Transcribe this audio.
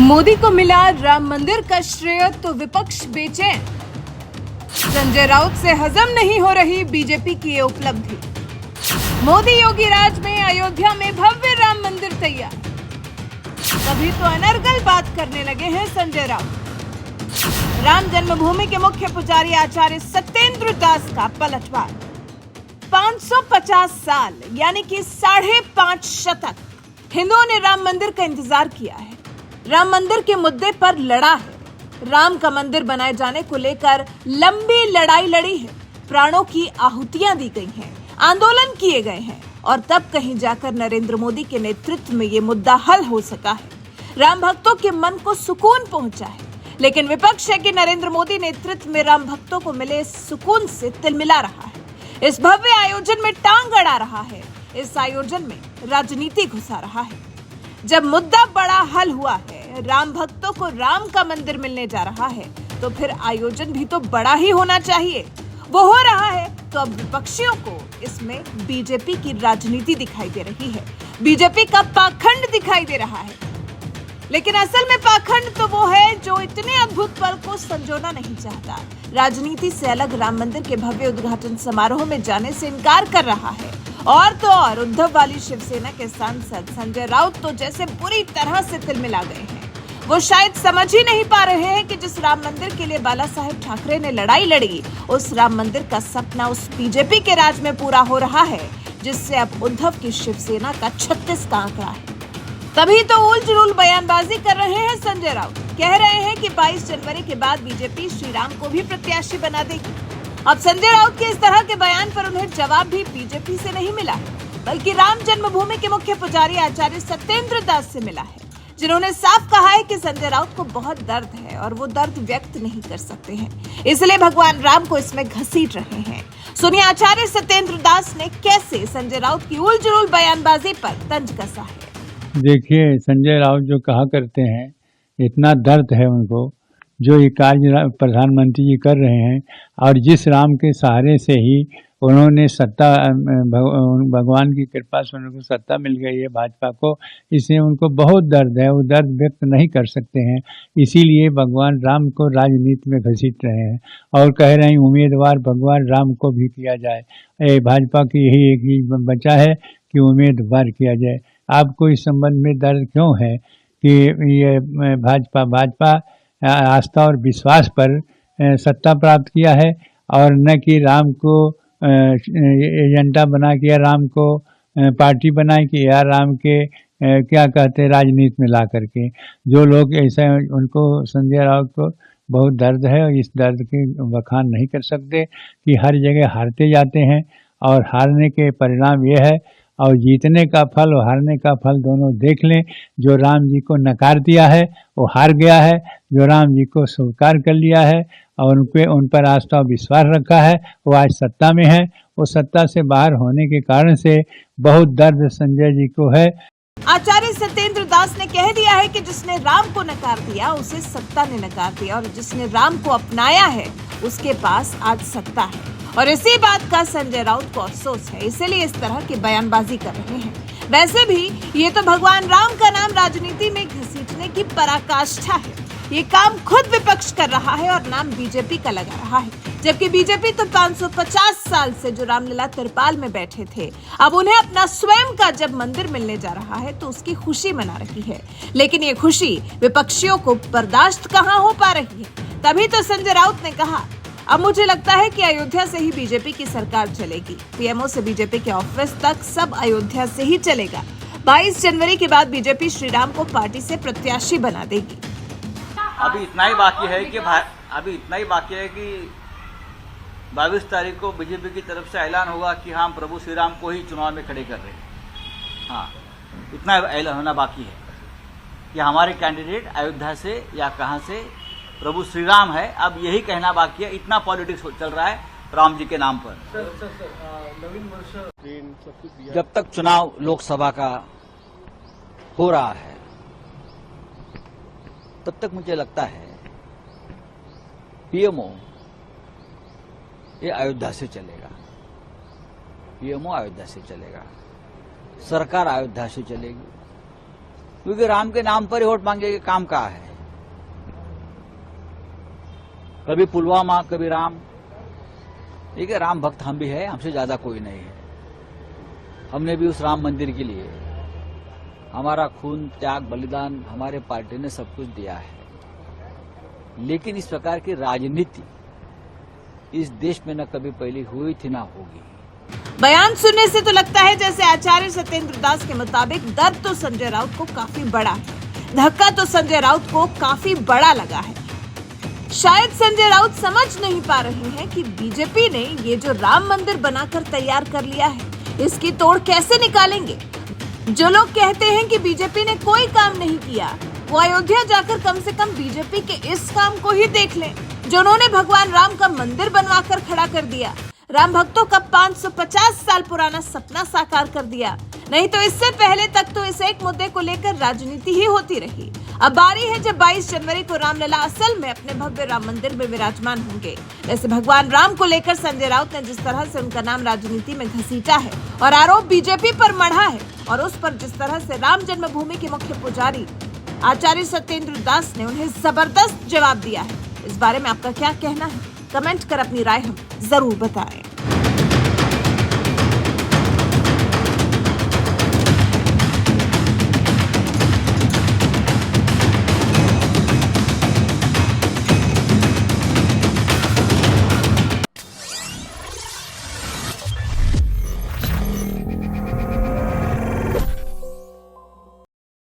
मोदी को मिला राम मंदिर का श्रेय तो विपक्ष बेचैन। संजय राउत से हजम नहीं हो रही बीजेपी की ये उपलब्धि। मोदी योगी राज में अयोध्या में भव्य राम मंदिर तैयार। तभी तो अनर्गल बात करने लगे हैं संजय राउत। राम जन्मभूमि के मुख्य पुजारी आचार्य सत्येंद्र दास का पलटवार। 550 साल यानी कि 5.5 शतक हिंदुओं ने राम मंदिर का इंतजार किया है, राम मंदिर के मुद्दे पर लड़ा है, राम का मंदिर बनाए जाने को लेकर लंबी लड़ाई लड़ी है, प्राणों की आहुतियां दी गई हैं, आंदोलन किए गए हैं और तब कहीं जाकर नरेंद्र मोदी के नेतृत्व में ये मुद्दा हल हो सका है। राम भक्तों के मन को सुकून पहुंचा है, लेकिन विपक्ष है कि नरेंद्र मोदी नेतृत्व में राम भक्तों को मिले सुकून से तिलमिला रहा है। इस भव्य आयोजन में टांग अड़ा रहा है, इस आयोजन में राजनीति घुसा रहा है। जब मुद्दा बड़ा हल हुआ है, राम भक्तों को राम का मंदिर मिलने जा रहा है, तो फिर आयोजन भी तो बड़ा ही होना चाहिए। वो हो रहा है तो अब विपक्षियों को इसमें बीजेपी की राजनीति दिखाई दे रही है, बीजेपी का पाखंड दिखाई दे रहा है। लेकिन असल में पाखंड तो वो है जो इतने अद्भुत पल को संजोना नहीं चाहता, राजनीति से अलग राम मंदिर के भव्य उद्घाटन समारोह में जाने से इनकार कर रहा है। और तो और उद्धव वाली शिवसेना के सांसद संजय राउत तो जैसे बुरी तरह से तिलमिला गए हैं। वो शायद समझ ही नहीं पा रहे हैं कि जिस राम मंदिर के लिए बाला साहेब ठाकरे ने लड़ाई लड़ी, उस राम मंदिर का सपना उस बीजेपी के राज में पूरा हो रहा है, जिससे अब उद्धव की शिवसेना का 36 का आंकड़ा है। तभी तो उल जुलूल बयानबाजी कर रहे हैं संजय राउत। कह रहे हैं कि 22 जनवरी के बाद बीजेपी श्री राम को भी प्रत्याशी बना देगी। अब संजय राउत के इस तरह के बयान पर उन्हें जवाब भी बीजेपी से नहीं मिला, बल्कि राम जन्मभूमि के मुख्य पुजारी आचार्य सत्येंद्र दास से मिला है, जिन्होंने साफ कहा है कि संजय राउत को बहुत दर्द है और वो दर्द व्यक्त नहीं कर सकते हैं, इसलिए भगवान राम को इसमें घसीट रहे हैं। सुनिए आचार्य सत्येंद्र दास ने कैसे संजय राउत की उल जुलूल बयानबाजी पर तंज कसा है। देखिए, संजय राउत जो कहा करते हैं, इतना दर्द है उनको जो ये कार्य प्रधानमंत्री जी कर रहे हैं, और जिस राम के सहारे से ही उन्होंने सत्ता, भगवान की कृपा से उनको सत्ता मिल गई है भाजपा को, इसलिए उनको बहुत दर्द है, वो दर्द व्यक्त नहीं कर सकते हैं, इसीलिए भगवान राम को राजनीति में घसीट रहे हैं और कह रहे हैं उम्मीदवार भगवान राम को भी किया जाए। भाजपा की यही एक ही बचा है कि उम्मीदवार किया जाए। आपको इस संबंध में दर्द क्यों है कि ये भाजपा आस्था और विश्वास पर सत्ता प्राप्त किया है और न कि राम को एजेंडा बना के या राम को पार्टी बनाए कि या राम के क्या कहते हैं राजनीति में ला करके। जो लोग ऐसा, उनको संजय राउत को बहुत दर्द है और इस दर्द के बखान नहीं कर सकते कि हर जगह हारते जाते हैं और हारने के परिणाम ये है और जीतने का फल और हारने का फल दोनों देख लें। जो राम जी को नकार दिया है वो हार गया है, जो राम जी को स्वीकार कर लिया है और उन पर आस्था और विश्वास रखा है वो आज सत्ता में है। वो सत्ता से बाहर होने के कारण से बहुत दर्द संजय जी को है। आचार्य सत्येंद्र दास ने कह दिया है कि जिसने राम को नकार दिया उसे सत्ता ने नकार दिया और जिसने राम को अपनाया है उसके पास आज सत्ता है। और इसी बात का संजय राउत को अफसोस है, इसीलिए इस तरह की बयानबाजी कर रहे हैं। वैसे भी ये तो भगवान राम का नाम राजनीति में घसीटने की पराकाष्ठा है। ये काम खुद विपक्ष कर रहा है और नाम बीजेपी का लगा रहा है, जबकि बीजेपी तो 550 साल से जो रामलला तिरपाल में बैठे थे, अब उन्हें अपना स्वयं का जब मंदिर मिलने जा रहा है तो उसकी खुशी मना रही है। लेकिन ये खुशी विपक्षियों को बर्दाश्त कहाँ हो पा रही है। तभी तो संजय राउत ने कहा, अब मुझे लगता है कि अयोध्या से ही बीजेपी की सरकार चलेगी। पीएमओ से बीजेपी के ऑफिस तक सब अयोध्या से ही चलेगा। 22 जनवरी के बाद बीजेपी श्री राम को पार्टी से प्रत्याशी बना देगी। अभी इतना ही बाकी है कि 22 तारीख को बीजेपी की तरफ से ऐलान होगा कि हम प्रभु श्री राम को ही चुनाव में खड़े कर रहे हैं। हाँ, इतना ऐलान होना बाकी है कि हमारे कैंडिडेट अयोध्या से या कहाँ से प्रभु श्री राम है। अब यही कहना बाकी है। इतना पॉलिटिक्स चल रहा है राम जी के नाम पर। जब तक चुनाव लोकसभा का हो रहा है तब तक मुझे लगता है पीएमओ ये अयोध्या से चलेगा, पीएमओ अयोध्या से चलेगा, सरकार अयोध्या से चलेगी। क्योंकि राम के नाम पर ही वोट मांगे के काम कहा है। कभी पुलवामा, कभी राम। ठीक है, राम भक्त हम भी है, हमसे ज्यादा कोई नहीं है। हमने भी उस राम मंदिर के लिए हमारा खून, त्याग, बलिदान हमारे पार्टी ने सब कुछ दिया है। लेकिन इस प्रकार की राजनीति इस देश में न कभी पहले हुई थी, ना होगी। बयान सुनने से तो लगता है जैसे आचार्य सत्येंद्र दास के मुताबिक दर्द तो संजय राउत को काफी बड़ा है, धक्का तो संजय राउत को काफी बड़ा लगा है। शायद संजय राउत समझ नहीं पा रहे हैं कि बीजेपी ने ये जो राम मंदिर बनाकर तैयार कर लिया है, इसकी तोड़ कैसे निकालेंगे। जो लोग कहते हैं कि बीजेपी ने कोई काम नहीं किया, वो अयोध्या जाकर कम से कम बीजेपी के इस काम को ही देख लें, जो उन्होंने भगवान राम का मंदिर बनवाकर खड़ा कर दिया, राम भक्तों का 550 साल पुराना सपना साकार कर दिया। नहीं तो इससे पहले तक तो इस एक मुद्दे को लेकर राजनीति ही होती रही। अब बारी है जब 22 जनवरी को रामलला असल में अपने भव्य राम मंदिर में विराजमान होंगे। वैसे भगवान राम को लेकर संजय राउत ने जिस तरह से उनका नाम राजनीति में घसीटा है और आरोप बीजेपी पर मढ़ा है, और उस पर जिस तरह से राम जन्मभूमि के मुख्य पुजारी आचार्य सत्येंद्र दास ने उन्हें जबरदस्त जवाब दिया है, इस बारे में आपका क्या कहना है? कमेंट कर अपनी राय हम जरूर बताएं।